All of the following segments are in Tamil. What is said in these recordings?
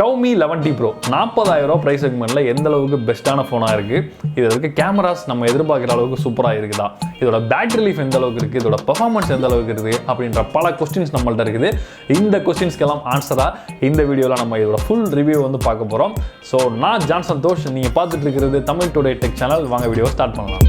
Xiaomi 11T Pro 40,000 பிரைஸ் செக்மெண்ட்ல எந்த அளவுக்கு பெஸ்ட்டான ஃபோனா இருக்கு. இதுல இருக்க கேமராஸ் நம்ம எதிர்பார்க்குற அளவுக்கு சூப்பரா இருக்குதா, இதோட பேட்டரி லைஃப் எந்த அளவுக்கு இருக்கு, இதோட பெர்ஃபார்மன்ஸ் எந்த அளவுக்கு இருக்கு அப்படின்ற பல क्वेश्चंस நம்மள்ட்ட இருக்குது. இந்த क्वेश्चंஸ்க்கெல்லாம் ஆன்சரா இந்த வீடியோல நம்ம இதோட ஃபுல் ரிவ்யூ வந்து பார்க்க போறோம். சோ நான் johnsanthosh, நீங்க பார்த்துட்டு இருக்கிறது தமிழ் டுடே டெக் சேனல். வாங்க வீடியோ ஸ்டார்ட் பண்ணலாம்.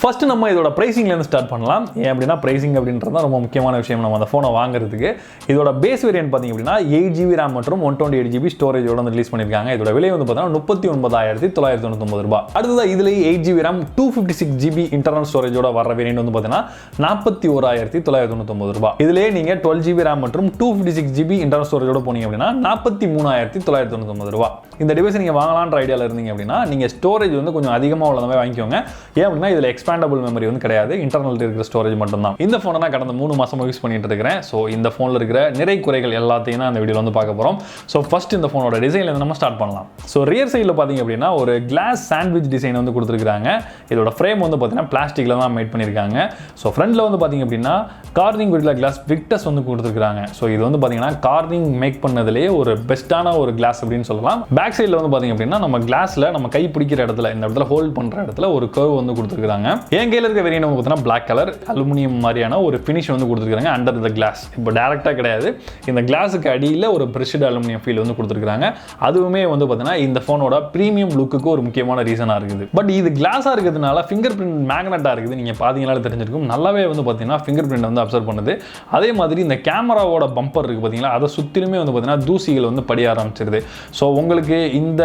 ஃபர்ஸ்ட் நம்ம இதோட பிரைசிங்லேருந்து ஸ்டார்ட் பண்ணலாம். ஏன் அப்படின்னா பிரைசிங் அப்படின்றது தான் ரொம்ப முக்கியமான விஷயம் நம்ம அந்த ஃபோனை வாங்குறதுக்கு. இதோட பேஸ் வேரியன்ட் பார்த்தீங்க அப்படின்னா 8GB RAM மற்றும் 128GB ஸ்டோரேஜோட வந்து ரிலீஸ் பண்ணியிருக்காங்க. இதோட விலை வந்து பார்த்தீங்கன்னா 39,999 ரூபாய். அடுத்ததாக இதுலேயே 8GB RAM 256GB இன்டர்னல் ஸ்டோரேஜோட வர வேரியன்ட் வந்து பார்த்தீங்கன்னா 41,999 ரூபாய். இதுலேயே நீங்கள் 12GB RAM மற்றும் 256GB இன்டர்னல் ஸ்டோரேஜோட போனீங்க அப்படின்னா 43,999 ரூபாய். இந்த டிவைஸ் நீங்கள் வாங்கலான்ற ஐடியாவில் இருந்தீங்க அப்படின்னா நீங்கள் ஸ்டோரேஜ் வந்து கொஞ்சம் அதிகமாக உள்ளதாவே வாங்கிக்கோங்க. ஏன் அப்படின்னா இதில் எக்ஸ்பேண்டபிள் மெமரி வந்து கிடையாது, இன்டர்னல் இருக்கிற ஸ்டோரேஜ் மட்டும் தான். இந்த ஃபோனை நான் கடந்த 3 மாசமா யூஸ் பண்ணிட்டு இருக்கிறேன். ஸோ இந்த ஃபோனில் இருக்கிற நிறை குறைகள் எல்லாத்தையும் நான் இந்த வீடியோவில் வந்து பார்க்க போகிறோம். ஸோ ஃபர்ஸ்ட் இந்த ஃபோனோட டிசைன்ல நம்ம ஸ்டார்ட் பண்ணலாம். ஸோ ரியர் சைடில் பார்த்தீங்க அப்படின்னா ஒரு கிளாஸ் சாண்ட்விச் டிசைன் வந்து கொடுத்துருக்காங்க. இதோட ஃப்ரேம் வந்து பார்த்தீங்கன்னா பிளாஸ்டிக்ல தான் மேட் பண்ணியிருக்காங்க. ஸோ ஃப்ரண்ட்ல வந்து பார்த்தீங்க அப்படின்னா கார்னிங் கொரில்லா கிளாஸ் விக்டஸ் வந்து கொடுத்துருக்காங்க. ஸோ இது வந்து பார்த்தீங்கன்னா கார்னிங் மேக் பண்ணதுலேயே ஒரு பெஸ்ட்டான ஒரு கிளாஸ் அப்படின்னு சொல்லலாம். பேக் சைடில் வந்து பார்த்தீங்க அப்படின்னா நம்ம கிளாஸ்ல நம்ம கை பிடிக்கிற இடத்துல இந்த இடத்துல ஹோல்ட் பண்ற இடத்துல ஒரு கர்வ் வந்து கொடுத்துருக்காங்க. என் கையில் இருக்க வேரியன்ட் வந்து பார்த்தீங்கன்னா பிளாக் கலர் அலுமினியம் மாதிரியான ஒரு ஃபினிஷ் வந்து கொடுத்துருக்காங்க அண்டர் த கிளாஸ். இப்போ டேரக்டாக கிடையாது, இந்த கிளாஸுக்கு அடியில் ஒரு பிரஷட் அலுமினியம் ஃபீல் வந்து கொடுத்துருக்காங்க. அதுவுமே வந்து பார்த்தீங்கன்னா இந்த ஃபோனோட ப்ரீமியம் லுக்குக்கு ஒரு முக்கியமான ரீசனாக இருக்குது. பட் இது கிளாஸாக இருக்கிறதுனால ஃபிங்கர் பிரிண்ட் மேக்னெட்டாக இருக்குது. நீங்கள் பார்த்தீங்கன்னாலே தெரிஞ்சிருக்கும், நல்லாவே வந்து பார்த்தீங்கன்னா ஃபிங்கர் பிரிண்ட் வந்து அப்சர்வ் பண்ணுது. அதே மாதிரி இந்த கேமராவோட பம்பர் இருக்குது பார்த்தீங்களா, அதை சுற்றிலுமே வந்து பார்த்தீங்கன்னா தூசிகள் வந்து படிய ஆரம்பிச்சிருது. ஸோ உங்களுக்கு இந்த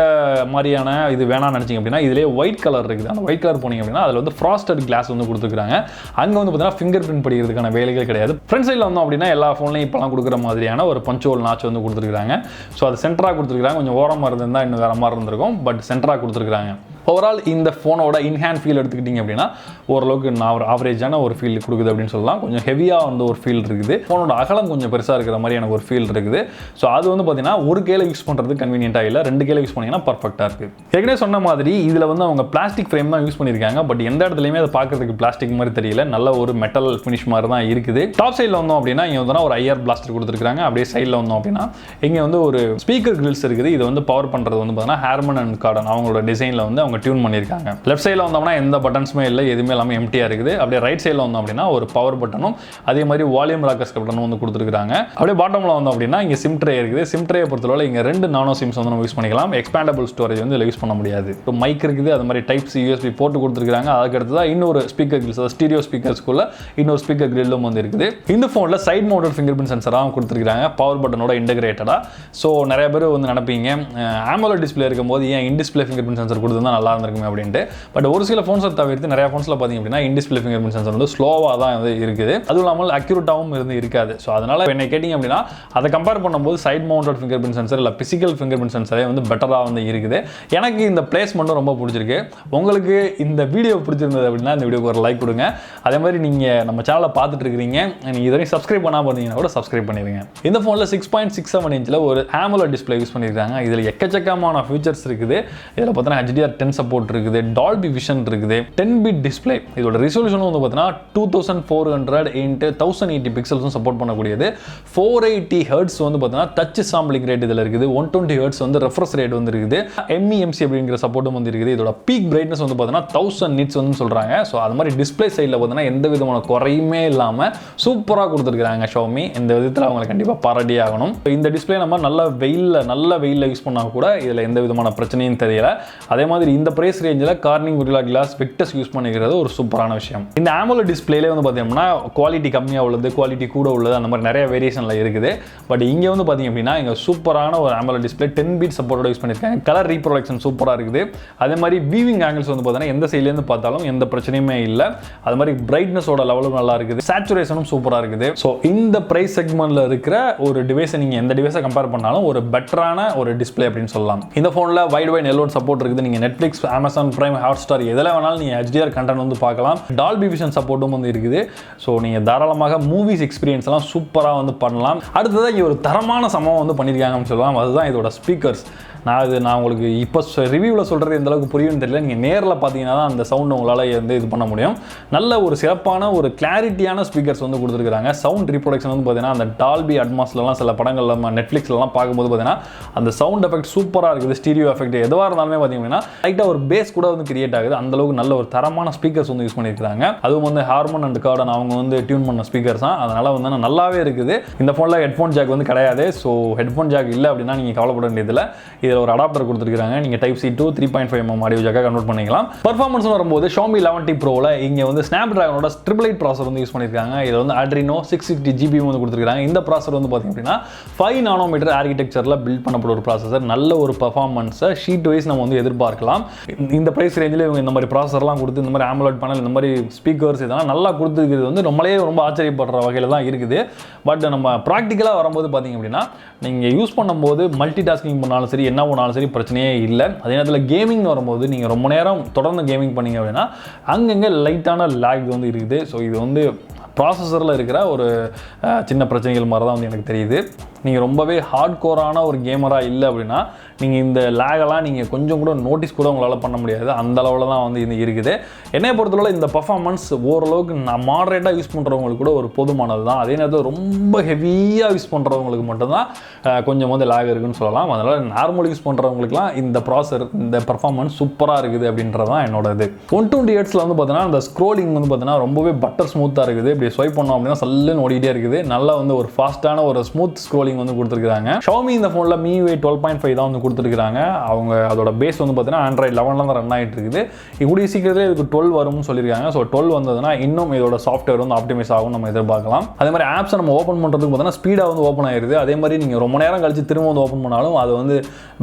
மாதிரியான இது வேணாம்னு நினச்சிங்க அப்படின்னா இதிலே ஒயிட் கலர் இருக்குது. அந்த ஒயிட் கலர் போனீங்க அப்படின்னா அதில் வந்து ஃப்ராஸ்டட் கிளாஸ் வந்து கொடுத்துருக்காங்க. அங்கே வந்து பார்த்தீங்கன்னா ஃபிங்கர் பிரிண்ட் படிக்கிறதுக்கான வேலைகள் கிடையாது. ஃப்ரண்ட் சைடில் வந்தோம் அப்படின்னா எல்லா ஃபோன்லையும் இப்போலாம் கொடுக்குற மாதிரியான ஒரு பஞ்சோல் நாச் வந்து கொடுத்துருக்காங்க. ஸோ அது சென்டராக கொடுத்துருக்காங்க. கொஞ்சம் ஓரமாக இருந்திருந்தால் இன்னும் வேற மாதிரி இருந்திருக்கும், பட் சென்டராக கொடுத்துருக்காங்க. ஓவரால் இந்த ஃபோனோட இன்ஹேண்ட் ஃபீல் எடுத்துக்கிட்டிங்க அப்படின்னா ஓரளவுக்கு ஆவரேஜான ஒரு ஃபீல் கொடுக்குது அப்படின்னு சொல்லலாம். கொஞ்சம் ஹெவியாக வந்து ஒரு ஃபீல் இருக்குது. ஃபோனோட அகலம் கொஞ்சம் பெருசாக இருக்கிற மாதிரி எனக்கு ஒரு ஃபீல் இருக்குது. ஸோ அது வந்து பார்த்தீங்கன்னா ஒரு கையில் யூஸ் பண்ணுறது கன்வீனியன்ட்டாக இல்லை, 2 கையில் யூஸ் பண்ணிங்கன்னா பர்ஃபெக்டாக இருக்குது. ஏற்கனவே சொன்ன மாதிரி இதில் வந்து அவங்க பிளாஸ்டிக் ஃப்ரேம் தான் யூஸ் பண்ணியிருக்காங்க. பட் எந்த இடத்துலையுமே அதை பார்க்கறதுக்கு பிளாஸ்டிக் மாதிரி தெரியல, நல்ல ஒரு மெட்டல் ஃபினிஷ் மாதிரி தான் இருக்குது. டாப் சைடில் வந்தோம் அப்படின்னா இங்கே வந்து ஒரு ஐஆர் பிளாஸ்டர் கொடுத்துருக்காங்க. அப்படியே சைடில் வந்தோம் அப்படின்னா இங்கே வந்து ஒரு ஸ்பீக்கர் கிரில்ஸ் இருக்குது. இது வந்து பவர் பண்ணுறது வந்து பார்த்தீங்கன்னா ஹேர்மன் அண்ட் கார்டன் அவங்களோட டிசைனில் வந்து அவங்க டியூன் பண்ணியிருக்காங்க. லெஃப்ட் சைடில் வந்தோம்னா எந்த பட்டன்ஸுமே இல்லை, எதுவுமே எல்லாமே எம்டியாக இருக்குது. அப்படியே ரைட் சைடில் வந்தோம் அப்படின்னா ஒரு பவர் பட்டனும் அதே மாதிரி வால்யூம் ராக்கர்ஸ் பட்டனும் வந்து கொடுத்துருக்காங்க. அப்படியே பாட்டமில் வந்தோம் அப்படின்னா இங்கே சிம் ட்ரே இருக்குது. சிம் ட்ரே பொறுத்தவரை இங்கே 2 நானோ சிம்ஸ் வந்து நம்ம யூஸ் பண்ணிக்கலாம். எக்ஸ்பேண்டபிள் ஸ்டோரேஜ் வந்து இதில் யூஸ் பண்ண முடியாது. இப்போ மைக் இருக்குது, அது மாதிரி டைப் சி யூஎஸ்பி போட்டு கொடுத்துருக்காங்க. அதுக்கு அடுத்ததாக இன்னொரு ஸ்பீக்கர் கிரில்ஸ், அதாவது ஸ்டீரியோ ஸ்பீக்கர்ஸ்க்குள்ள இன்னொரு ஸ்பீக்கர் கிரில்லும் வந்து இருக்குது. இந்த ஃபோனில் சைட் மவுண்டட் ஃபிங்கர் பிரிண்ட் சென்சராகவும் கொடுத்துருக்காங்க, பவர் பட்டனோட இன்டகிரேட்டடாக. ஸோ நிறைய பேர் வந்து நினைப்பீங்க AMOLED டிஸ்பிளே இருக்கும்போது ஏன் in display finger print sensor கொடுத்துருந்தா நல்லா இருந்திருக்குமே அப்படின்ட்டு. பட் ஒரு சில ஃபோன்ஸை தவிர்த்து நிறைய ஃபோன்ஸில் பார்த்தீங்க அப்படின்னா in display finger print sensor வந்து ஸ்லோவாக தான் வந்து இருக்குது. அதுவும் இல்லாமல் அக்யூரேட்டாகவும் இருக்காது. ஸோ அதனால் என்னை கேட்டிங்க அப்படின்னா அதை கம்பேர் பண்ணும்போது side mounted finger print sensor இல்லை பிசிக்கல் ஃபிங்கர் பிரிண்ட் சென்சரே வந்து பெட்டராக வந்து இருக்குது. எனக்கு இந்த பிளேஸ்மெண்ட்டும் ரொம்ப பிடிச்சிருக்கு. உங்களுக்கு இந்த வீடியோ பிடிச்சிருந்தது அப்படின்னா இந்த வீடியோக்கு ஒரு லைக் கொடுங்க. அதே மாதிரி நீங்கள் நம்ம சேனலை பார்த்துட்டு இருக்கிறீங்க, நீங்கள் இதுவரையும் சப்ஸ்கிரைப் பண்ணாமல் இருந்தீங்கன்னா கூட சப்ஸ்கிரைப் பண்ணிடுங்க. இந்த ஃபோனில் 6.67 இன்ச்சில் ஒரு AMOLED டிஸ்பிளே யூஸ் பண்ணியிருக்காங்க. இதில் எக்கச்சக்கமான ஃபீச்சர்ஸ் இருக்குது. இதில் பார்த்தீங்கன்னா HDR10 சப்போர்ட் இருக்குது, டால்பி விஷன் இருக்குது, 10-பிட் டிஸ்பிளே. இதோட ரிசல்யூஷன் வந்து பார்த்தீங்கன்னா 2400 × 1080 பிக்சல்ஸும் சப்போர்ட் பண்ணக்கூடியது. 480 Hz வந்து பார்த்தீங்கன்னா டச் சாம்பிளிங் ரேட் இதில் இருக்குது. 120 Hz வந்து ரெஃப்ரெஷ் ரேட் வந்து இருக்குது. MEMC அப்படிங்கிற சப்போர்ட்டும் வந்து இருக்குது. இதோட பீக் பிரைட்னஸ் வந்து பார்த்தீங்கன்னா 1000 nits வந்து சொல்கிறாங்க. ஸோ அது மாதிரி டிஸ்பிளே சைடில் பார்த்தீங்கன்னா எந்த விதமான குறையுமே இல்லாமல் சூப்பராக கொடுத்துருக்காங்க Xiaomi. இந்த விதத்தில் அவங்களை கண்டிப்பாக பாராட்டி ஆகணும். இந்த டிஸ்பிளே நம்ம நல்ல வெயிலில் யூஸ் பண்ணால் கூட இதில் எந்த விதமான பிரச்சனையும் தெரியல. அதே மாதிரி இந்த பிரைஸ் ரேஞ்சில் Corning Gorilla Glass Victus use பண்ணிக்கிறது ஒரு சூப்பரான விஷயம். இந்த AMOLED டிஸ்பிளேலே வந்து பார்த்தீங்கன்னா குவாலிட்டி கம்மியாக உள்ளது, குவாலிட்டி கூட உள்ளது, அந்த மாதிரி நிறைய வேரியேஷனில் இருக்குது. பட் இங்கே வந்து பார்த்தீங்க அப்படின்னா இங்கே சூப்பரான ஒரு AMOLED டிஸ்பிளே 10-பிட் சப்போர்ட்டோட யூஸ் பண்ணியிருக்காங்க. கலர் ரீப்ரொடக்ஷன் சூப்பராக இருக்குது. அதே மாதிரி வியூவிங் ஆங்கிள்ஸ் வந்து பார்த்தீங்கன்னா எந்த சைட்லேருந்து பார்த்தாலும் எந்த பிரச்சனையுமே இல்லை. அது மாதிரி பிரைட்னஸோட லெவலும் நல்லா இருக்குது, சேச்சுரேஷனும் சூப்பராக இருக்குது. ஸோ இந்த பிரைஸ் செக்மெண்ட்டில் இருக்கிற ஒரு டிவைஸை நீங்கள் எந்த டிவைஸை கம்பேர் பண்ணாலும் ஒரு பெட்டரான ஒரு டிஸ்பிளே அப்படின்னு சொல்லலாம். இந்த ஃபோனில் வைட் எல்ஓடி சப்போர்ட் இருக்குது. நீங்கள் நெட்ஃப்ளிக்ஸ், அமேசான் பிரைம், ஹாட்ஸ்டார் எதில் வேணாலும் நீங்கள் HDR கண்டென்ட் வந்து பார்க்கலாம். டால்பி விஷன் சப்போர்ட்டும் வந்து இருக்குது. ஸோ நீங்கள் தாராளமாக மூவிஸ் எக்ஸ்பீரியன்ஸ் எல்லாம் சூப்பராக வந்து பண்ணலாம். அடுத்ததாக இங்கே ஒரு தரமான சமம் வந்து பண்ணியிருக்காங்கன்னு சொல்லலாம். அதுதான் இதோட ஸ்பீக்கர்ஸ். நான் உங்களுக்கு இப்போ ரிவ்யூவில் சொல்கிறது எந்த அளவுக்கு புரியும்னு தெரியல. நீங்கள் நேரில் பார்த்தீங்கன்னா தான் அந்த சவுண்ட் உங்களால் வந்து இது பண்ண முடியும். நல்ல ஒரு சிறப்பான ஒரு கிளாரிட்டியான ஸ்பீக்கர்ஸ் வந்து கொடுத்துருக்காங்க. சவுண்ட் ரீப்ரொடக்ஷன் வந்து பார்த்தீங்கன்னா அந்த டால்பி அட்மாஸ்லாம் சில படங்கள் நம்ம நெட்ஃப்ளிக்ஸ்லாம் பார்க்கும்போது பார்த்தீங்கன்னா அந்த சவுண்ட் எஃபெக்ட் சூப்பராக இருக்குது. ஸ்டீரியோ எஃபெக்ட் எதுவாக இருந்தாலுமே பார்த்தீங்கன்னா லைட்டாக ஒரு பேஸ் கூட வந்து கிரியேட் ஆகுது. அந்த அளவுக்கு நல்ல ஒரு தரமான ஸ்பீக்கர்ஸ் வந்து யூஸ் பண்ணியிருக்காங்க. அதுவும் வந்து ஹார்மன் அண்ட் கார்டன் அவங்க வந்து டியூன் பண்ண ஸ்பீக்கர்ஸ் தான். அதனால் வந்து நல்லாவே இருக்குது. இந்த ஃபோனில் ஹெட்ஃபோன் ஜாக் வந்து கிடையாது. ஸோ ஹெட்ஃபோன் ஜாக் இல்லை அப்படின்னா நீங்கள் கவலைப்பட வேண்டியதில்லை. இதில் ஒரு அடாப்டர் கொடுத்துருக்காங்க. நீங்கள் டைப் சி 3.5mm ஆடியோ ஜாக்காக கன்வெர்ட் பண்ணிக்கலாம். பர்ஃபார்மன்ஸ் வரும்போது Xiaomi 11T Proவில் இங்கே வந்து ஸ்னாப்டிராகனோட 888 ப்ராசர் வந்து யூஸ் பண்ணியிருக்காங்க. இதில் வந்து Adreno 660GB வந்து கொடுத்துருக்காங்க. இந்த ப்ராசர் வந்து பார்த்தீங்க அப்படின்னா 5 நானோமீட்டர் ஆர்கிடெக்சரில் பில்ட் பண்ணப்பட்ட ஒரு ப்ராசஸர். நல்ல ஒரு பர்ஃபார்மன்ஸை ஷீட் வைஸ் நம்ம வந்து எதிர்பார்க்கலாம். இந்த ப்ரைஸ் ரேஞ்சில் இவங்க இந்த மாதிரி ப்ராசர்லாம் கொடுத்து இந்த மாதிரி AMOLED பேனல் இந்த மாதிரி ஸ்பீக்கர்ஸ் இதெல்லாம் நல்லா கொடுத்துருக்கிறது வந்து நம்மளே ரொம்ப ஆச்சரியப்படுற வகையில் தான் இருக்குது. பட் நம்ம ப்ராக்டிக்கலாக வரும்போது பார்த்தீங்க அப்படின்னா நீங்கள் யூஸ் பண்ணும்போது மல்டி டாஸ்கிங் பண்ணாலும் சரி என்ன பண்ணாலும் சரி பிரச்சனையே இல்லை. அதே நேரத்தில் கேமிங் வரும்போது நீங்கள் ரொம்ப நேரம் தொடர்ந்து கேமிங் பண்ணீங்க அப்படின்னா அங்கங்கே லைட்டான லேக் வந்து இருக்குது. ஸோ இது வந்து ப்ராசஸரில் இருக்கிற ஒரு சின்ன பிரச்சனைகள் மாதிரி தான் வந்து எனக்கு தெரியுது. நீங்கள் ரொம்பவே ஹார்ட் கோரான ஒரு கேமராக இல்லை அப்படின்னா நீங்கள் இந்த லேகெல்லாம் நீங்கள் கொஞ்சம் கூட நோட்டீஸ் கூட உங்களால் பண்ண முடியாது. அந்த அளவில் தான் வந்து இது இருக்குது. என்னை பொறுத்தவரை இந்த பர்ஃபார்மன்ஸ் ஓரளவுக்கு நான் மாடரேட்டாக யூஸ் பண்ணுறவங்களுக்கு கூட ஒரு போதுமானது தான். அதே நேரத்தில் ரொம்ப ஹெவியாக யூஸ் பண்ணுறவங்களுக்கு மட்டும்தான் கொஞ்சம் வந்து லேக் இருக்குன்னு சொல்லலாம். அதனால் நார்மல் யூஸ் பண்ணுறவங்களுக்குலாம் இந்த ப்ராசர் இந்த பர்ஃபார்மன்ஸ் சூப்பராக இருக்குது அப்படின்றது தான் என்னோட இது. 120 Hz வந்து பார்த்தீங்கன்னா இந்த ஸ்க்ரோலிங் வந்து பார்த்தீங்கன்னா ரொம்பவே பட்டர் ஸ்மூத்தாக இருக்குது. இப்படி ஸ்வைப் பண்ணோம் அப்படின்னா சல்லுன்னு ஓடிட்டே இருக்குது. நல்லா வந்து ஒரு ஃபாஸ்ட்டான ஒரு ஸ்மூத் ஸ்க்ரோலிங் வந்து கொடுத்துருக்காங்க. Xiaomi இந்த ஃபோனில் MIUI 12.5 தான் வந்து கொடுத்துருக்காங்க. அவங்க அதோட பேஸ் வந்து பார்த்தீங்கன்னா Android 11 தான் ரன் ஆகிட்டு இருக்குது. கூடிய சீக்கிரத்தில் இதுக்கு 12 வரும்னு சொல்லியிருக்காங்க. ஸோ 12 வந்ததுன்னா இன்னும் இதோட சாஃப்ட்வேர் வந்து ஆப்டிமைஸ் ஆகும் நம்ம எதிர்பார்க்கலாம். அதே மாதிரி ஆப்ஸை நம்ம ஓப்பன் பண்ணுறதுக்கு பார்த்தீங்கன்னா ஸ்பீடாக வந்து ஓப்பன் ஆயிருது. அதே மாதிரி நீங்கள் ரொம்ப நேரம் கழிச்சு திரும்ப வந்து ஓப்பன் பண்ணாலும் அது வந்து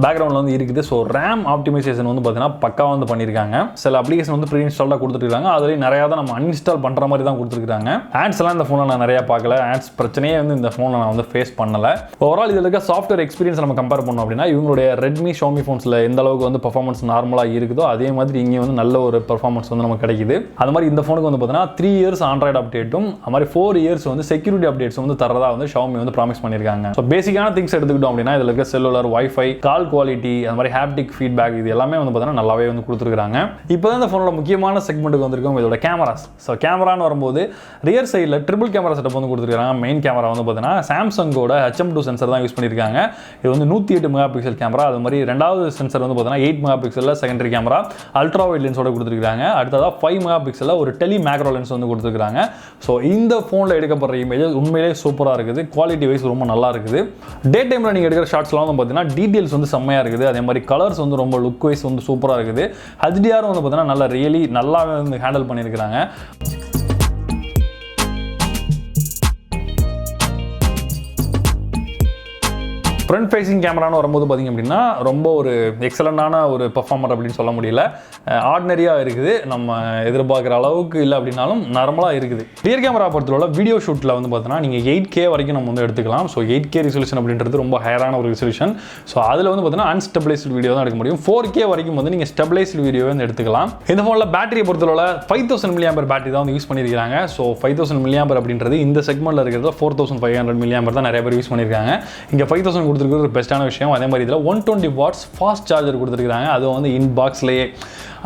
பேக்ரவுண்டில் வந்து இருக்குது. ஸோ ரேம் ஆப்டிமைசேஷன் வந்து பார்த்தீங்கன்னா பக்கா வந்து பண்ணியிருக்காங்க. சில அப்ளிகேஷன் வந்து ப்ரீ இன்ஸ்டால்டாக கொடுத்துருக்காங்க. அதுலேயும் நிறையா தான் நம்ம அன்இன்ஸ்டால் பண்ணுற மாதிரி தான் கொடுத்துருக்காங்க. ஆட்ஸ் எல்லாம் இந்த ஃபோனில் நான் நிறையா பார்க்கல. ஆட்ஸ் பிரச்சனையே வந்து இந்த ஃபோனில் நான் வந்து ஃபேஸ் பண்ணலை. ஓவரால் இதில் இருக்க சாஃப்ட்வேர் எக்ஸ்பீரியன்ஸ் நம்ம கம்பேர் பண்ணோம் அப்படின்னா இவங்களுடைய ரெட்மி Xiaomi ஃபோன்ஸில் எந்த அளவுக்கு வந்து பர்ஃபார்மன்ஸ் நார்மலாக இருக்குதோ அதே மாதிரி இங்கே வந்து நல்ல ஒரு பர்ஃபார்மன்ஸ் வந்து நமக்கு கிடைக்குது. அது மாதிரி இந்த ஃபோனுக்கு வந்து பார்த்தீங்கன்னா 3 years ஆண்ட்ராய்டு அப்டேட்டும் அது மாதிரி 4 years வந்து செக்யூரிட்டி அப்டேட்ஸ் வந்து தரதா வந்து Xiaomi வந்து ப்ராமிஸ் பண்ணியிருக்காங்க. ஸோ பேசிக்கான திங்ஸ் எடுத்துக்கிட்டோம் அப்படின்னா இதில் இருக்க செல்லுலர் வைஃபை கால் குவாலிட்டி அது மாதிரி ஹாப்டிக் ஃபீட்பேக் இது எல்லாமே வந்து பார்த்தீங்கன்னா நல்லாவே வந்து கொடுத்துருக்காங்க. இப்போ தான் இந்த ஃபோனோட முக்கியமான செக்மெண்ட்டுக்கு வந்திருக்கும் இதோட கேமராஸ். ஸோ கேமரான்னு வரும்போது ரியர் சைடில் ட்ரிபிள் கேமரா செட்டப் வந்து கொடுத்துருக்காங்க. மெயின் கேமரா வந்து பார்த்தீங்கன்னா சாம்சங்கோட HM2 சென்சர் தான் யூஸ் பண்ணியிருக்காங்க. இது வந்து 108 மெகா பிக்சல் கேமரா. அது மாதிரி ரெண்டாவது சென்சர் வந்து பார்த்தீங்கன்னா 8 மெகா பிக்சலில் செகண்டரி கேமரா அல்ட்ரா வைட் லென்ஸோட கொடுத்துருக்காங்க. அடுத்ததாக 5 மெகா பிக்சலில் ஒரு டெலி மேக்ரோ லென்ஸ் வந்து கொடுத்துருக்காங்க. ஸோ இந்த ஃபோனில் எடுக்கப்படுற இமேஜ் உண்மையிலே சூப்பராக இருக்குது. குவாலிட்டி வைஸ் ரொம்ப நல்லா இருக்குது. டே டைமில் நீங்கள் எடுக்கிற ஷார்ட்ஸ்லாம் வந்து பார்த்தீங்கன்னா டீட்டெயில்ஸ் வந்து செம்மையாக இருக்குது. அதே மாதிரி கலர்ஸ் வந்து ரொம்ப லுக் வைஸ் வந்து சூப்பராக இருக்குது. HDR வந்து பார்த்தீங்கன்னா நல்லா ரியலி நல்லாவே வந்து ஹேண்டில் பண்ணியிருக்கிறாங்க. ஃப்ரண்ட் ஃபேசிங் கேமரான்னு வரும்போது பார்த்திங்க அப்படின்னா ரொம்ப ஒரு எக்ஸலண்டான ஒரு பர்ஃபார்மர் அப்படின்னு சொல்ல முடியல. ஆர்டினரியாக இருக்குது. நம்ம எதிர்பார்க்குற அளவுக்கு இல்லை அப்படின்னாலும் நார்மலாக இருக்குது. ரியர் கேமரா பொறுத்தவரை வீடியோ ஷூட்டில் வந்து பார்த்தீங்கன்னா நீங்கள் 8K வரைக்கும் நம்ம வந்து எடுத்துக்கலாம். ஸோ 8K ரெசல்யூஷன் அப்படின்றது ரொம்ப ஹையரான ஒரு ரெசல்யூஷன். ஸோ அதில் வந்து பார்த்தீங்கன்னா அன்ஸ்டெபிளைஸ்டு வீடியோ தான் எடுக்க முடியும். 4K வரைக்கும் வந்து நீங்கள் ஸ்டெபிளைஸ்டு வீடியோவை வந்து எடுத்துக்கலாம். இந்த ஃபோனில் பேட்டரியை பொறுத்தவரை 5000 mAh பேட்டரி தான் வந்து யூஸ் பண்ணியிருக்காங்க. ஸோ 5000 mAh அப்படின்றது இந்த செக்மெண்ட்டில் இருக்கிறது 4500 mAh தான் நிறைய பேர் யூஸ் பண்ணியிருக்காங்க. இங்கே 5000 கொடுத்துருக்கிறது ஒரு பெஸ்ட்டான விஷயம். அதே மாதிரி இதில் 120 watts ஃபாஸ்ட் சார்ஜர் கொடுத்துருக்காங்க. அதுவும் வந்து இன்பாக்ஸ்லேயே.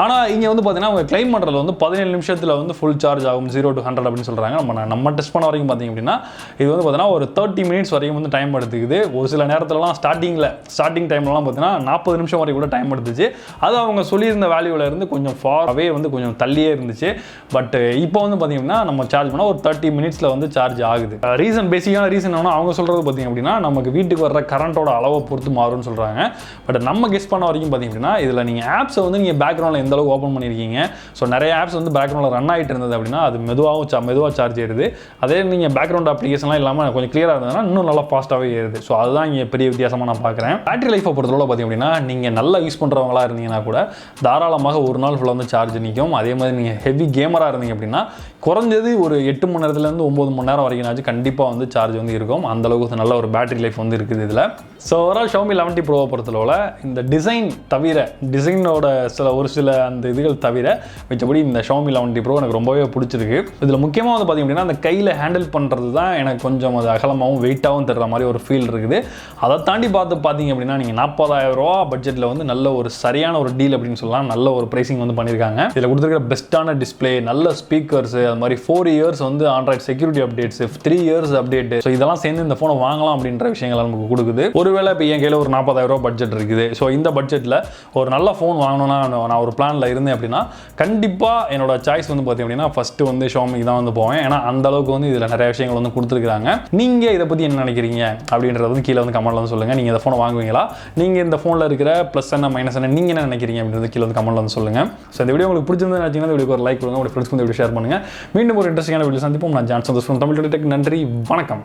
ஆனால் இங்கே வந்து பார்த்தீங்கன்னா அவங்க கிளைம் பண்ணுறது வந்து 17 நிமிஷத்தில் வந்து ஃபுல் சார்ஜ் ஆகும் 0 to 100 அப்படின்னு சொல்கிறாங்க. நம்ம டெஸ்ட் பண்ண வரைக்கும் பார்த்தீங்க அப்படின்னா இது வந்து பார்த்தீங்கன்னா ஒரு 30 minutes வரைக்கும் வந்து டைம் எடுத்துக்குது. ஒரு சில நேரத்துலலாம் ஸ்டார்டிங் டைம்லலாம் பார்த்தீங்கன்னா 40 நிமிஷம் வரைக்கும் கூட டைம் எடுத்துச்சு. அது அவங்க சொல்லியிருந்த வேல்யூவில் இருந்து கொஞ்சம் ஃபார்வே வந்து கொஞ்சம் தள்ளியே இருந்துச்சு. பட் இப்போ வந்து பார்த்தீங்கன்னா நம்ம சார்ஜ் பண்ணால் ஒரு 30 minutes வந்து சார்ஜ் ஆகுது. பேசிக்கான ரீசன் என்னன்னா அவங்க சொல்கிறது பார்த்தீங்க அப்படின்னா நமக்கு வீட்டுக்கு வர்ற கரண்ட்டோட அளவை பொறுத்து மாறும்னு சொல்கிறாங்க. பட் நம்ம கெஸ் பண்ண வரைக்கும் பார்த்தீங்க அப்படின்னா இதில் நீங்கள் ஆப்ஸை வந்து நீங்கள் பேக்ரவுண்டில் எந்த அளவுக்கு ஓப்பன் பண்ணியிருக்கீங்க. ஸோ நிறைய ஆப்ஸ் வந்து பேக்ரவுண்டில் ரன் ஆகிட்டு இருந்தது அப்படின்னா அது மெதுவாக சார்ஜ் ஏறுது. அதே நீங்கள் பேக்ரவுண்ட் அப்ளிகேஷன்லாம் இல்லாமல் கொஞ்சம் கிளியராக இருந்ததுன்னா இன்னும் நல்லா ஃபாஸ்ட்டாகவே ஏறுது. ஸோ அதுதான் இங்கே பெரிய வித்தியாசமாக நான் பார்க்குறேன். பேட்டரி லைஃப்பை பொறுத்தவரை பார்த்தீங்க அப்படின்னா நீங்கள் நல்லா யூஸ் பண்ணுறவங்களா இருந்தீங்கன்னா கூட தாராளமாக ஒரு நாள் ஃபுல்லாக வந்து சார்ஜ் நிற்கும். அதே மாதிரி நீங்கள் ஹெவி கேமராக இருந்தீங்க அப்படின்னா குறைஞ்சது ஒரு 8 மணி நேரத்துலேருந்து 9 மணி நேரம் வரைக்கும் கண்டிப்பாக வந்து சார்ஜ் வந்து இருக்கும். அந்த அளவுக்கு நல்ல ஒரு பேட்டரி லைஃப் வந்து இருக்குது இதில். So overall Xiaomi 11T Pro பொறுத்தளவில் இந்த டிசைன் தவிர டிசைனோட ஒரு சில சில அந்த இதுகள் தவிர மிச்சபடி இந்த Xiaomi 11T Pro எனக்கு ரொம்பவே பிடிச்சிருக்கு. இதில் முக்கியமாக வந்து பார்த்திங்க அப்படின்னா அந்த கையில் ஹேண்டில் பண்ணுறது தான் எனக்கு கொஞ்சம் அது அகலமாகவும் வெயிட்டாகவும் தர்ற மாதிரி ஒரு ஃபீல் இருக்குது. அதை தாண்டி பார்த்தீங்க அப்படின்னா நீங்கள் 40,000 ரூபா பட்ஜெட்டில் வந்து நல்ல ஒரு சரியான ஒரு டீல் அப்படின்னு சொல்லலாம். நல்ல ஒரு ப்ரைசிங் வந்து பண்ணியிருக்காங்க. இதில் கொடுத்துருக்கிற பெஸ்ட்டான டிஸ்பிளே, நல்ல ஸ்பீக்கர்ஸ், அது மாதிரி 4 இயர்ஸ் வந்து Android security updates, 3 years update. So இதெல்லாம் சேர்ந்து இந்த ஃபோனை வாங்கலாம் அப்படின்ற விஷயங்கள் நமக்கு கொடுக்குது. ஒருவேளை இப்போ என் கையில் ஒரு 40,000 ரூபா பட்ஜெட் இருக்குது. ஸோ இந்த பட்ஜெட்டில் ஒரு நல்ல ஃபோன் வாங்கணும்னா நான் ஒரு பிளானில் இருந்தேன் அப்படின்னா கண்டிப்பாக என்னோட சாய்ஸ் வந்து பார்த்தீங்க அப்படின்னா ஃபஸ்ட்டு வந்து Xiaomi தான் வந்து போவேன். ஏன்னா அந்த அளவுக்கு வந்து இதில் நிறைய விஷயங்கள் வந்து கொடுத்துருக்காங்க. நீங்கள் இதை பற்றி என்ன நினைக்கிறீங்க அப்படின்றத வந்து கீழே வந்து கமெண்ட்ல வந்து சொல்லுங்கள். நீங்கள் இந்த ஃபோனை வாங்குவீங்களா? நீங்கள் இந்த ஃபோனில் இருக்கிற ப்ளஸ் என்ன மைனஸ் என்ன நீங்கள் என்ன நினைக்கிறீங்க அப்படின்றது கீழே வந்து கமெண்ட்ல வந்து சொல்லுங்கள். ஸோ இந்த வீடியோ உங்களுக்கு பிடிச்சிருந்தா நினைச்சீங்கன்னா வீடியோக்கு ஒரு லைக் கொடுங்க. உங்கள் ஃப்ரெண்ட்ஸ்க்கு இந்த வீடியோ ஷேர் பண்ணுங்கள். மீண்டும் ஒரு இன்ட்ரெஸ்டிங்கான வீடியோ சந்திப்போம். நான் ஜான்சன் தமிழ் டெக். நன்றி, வணக்கம்.